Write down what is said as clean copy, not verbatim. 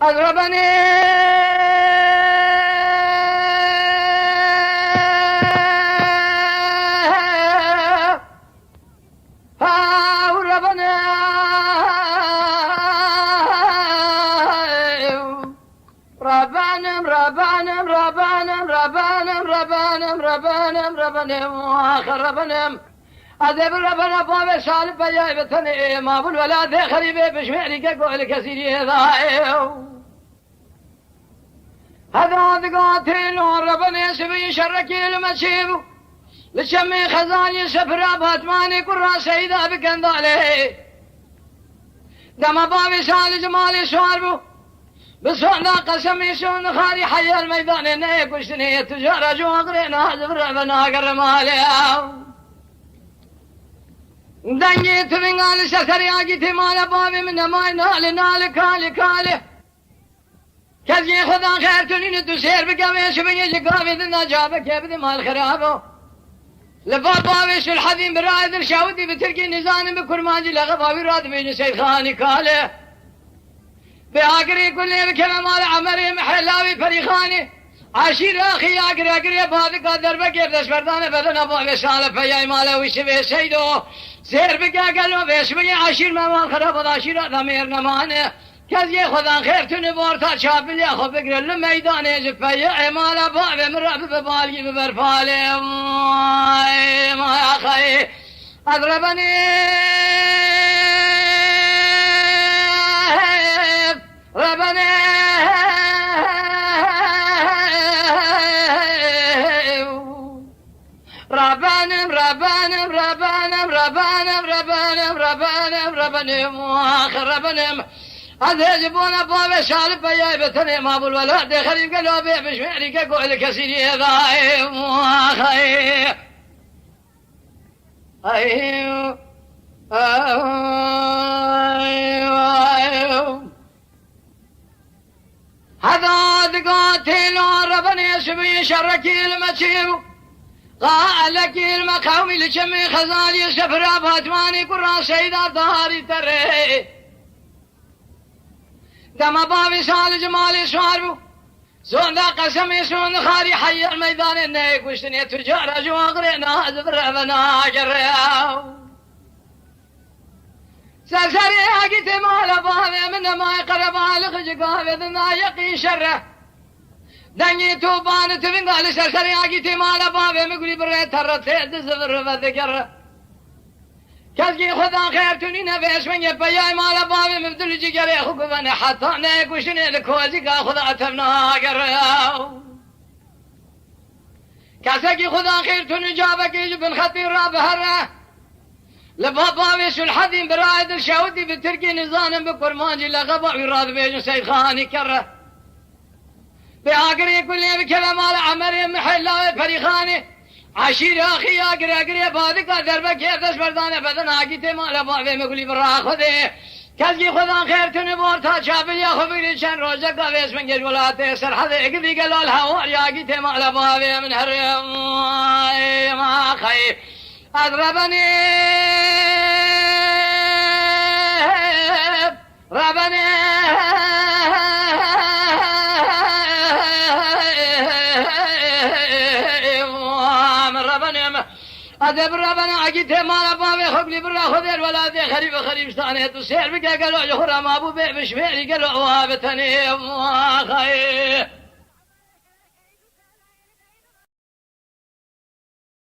أضربني ربنا أذب ربنا باب سالب بجاي بثني ما بالولاد خريبة بشمعري كقول كثير هذا قاتل ربنا سبي شركي المسيب لشمي خزاني سفرا باتماني قرى سيدا بكنداله دم باب سال جمالي سواربو بسونا قسمي سون خاري حي الميدان ني كشتني تجارة جو أقرينا حزب ربنا قرمالي دنجي تبنغال سكري آجي مال بابي من ماي نال كالي كذي خدا خير تنين تسير بكامي شبني جقابي دنا جابك يبدي مال خرابو لباب بابي شو الحذين برايد الشاودي بتركي نزان بكرماجي لغبابي راد بيجي سيد خاني كالي بآقري كل بكلام مال عمري محلاوي فريخاني عشير أخي أقري بهذا قدر بكير دشبردان بدن أبو بسالة فياي ماله وشبه سيدو سير بكا قالوا بيشبه عشير ما خراب عشير ضمير نمانه كذي خدا خير تنبورتا شابل يا خو بقر الميدان يجب فياي ماله باب مراب ببالي ببرفالي ما يا أخي أضربني ربنا ربنا هذا يجبون باب شالب بياي بثني ما بالولاد خليل قالوا بيه بشمعري كقول كسيري ضايم واخي ايوه هذا قاتل ربنا يسمي شركي المسيب قالك المقاوم لشمي خزالي سفرا باتماني قرى سيدا ظهري تري دم بابي سال جمالي سواربو سون ذا قسمي سون خاري حي الميدان النيك وشتني تجارة جو أغرينا زبر ربنا جرياو سرسري حقيت مال بابي من ما يقرب على خجقا بذنا يقي شره دنجي توبان تبين قال سرسري حقيت مال بابي مقولي بري ترتي زبر بذكر كذي خدا خير توني نفس من يبياي مال بابي مبدل جيري خكبن حتى نيكوشني لكوزي خدا اتفنا قرياو كاسكي خدا خير توني جابك يجبن خطير رابهره لبابا ويش الحذين برايد الشاودي بتركي نظام بكرمانجي لغبا ويراد بيجو سيد خاني كره بآقري كل بكلام على عمري محلاوي فريخاني عشير أخي أقري بادك دربك يردش بردانه بدن آقيتي مالا بابي مقولي برا خده كذي خدا خير تنبورتا شابل يا خبيري شن روزك قويس من جلولاتي سرحذي اقذي قلال هوار آقيتي مالا بابي من هرم ما خير أضربني ربني أدب ربنا أجيت مال بابي خبلي برا خذير ولا ذي خريب ثانية تسير بقى قالوا يخرم أبو بيع بشميري قالوا وابتني ما خير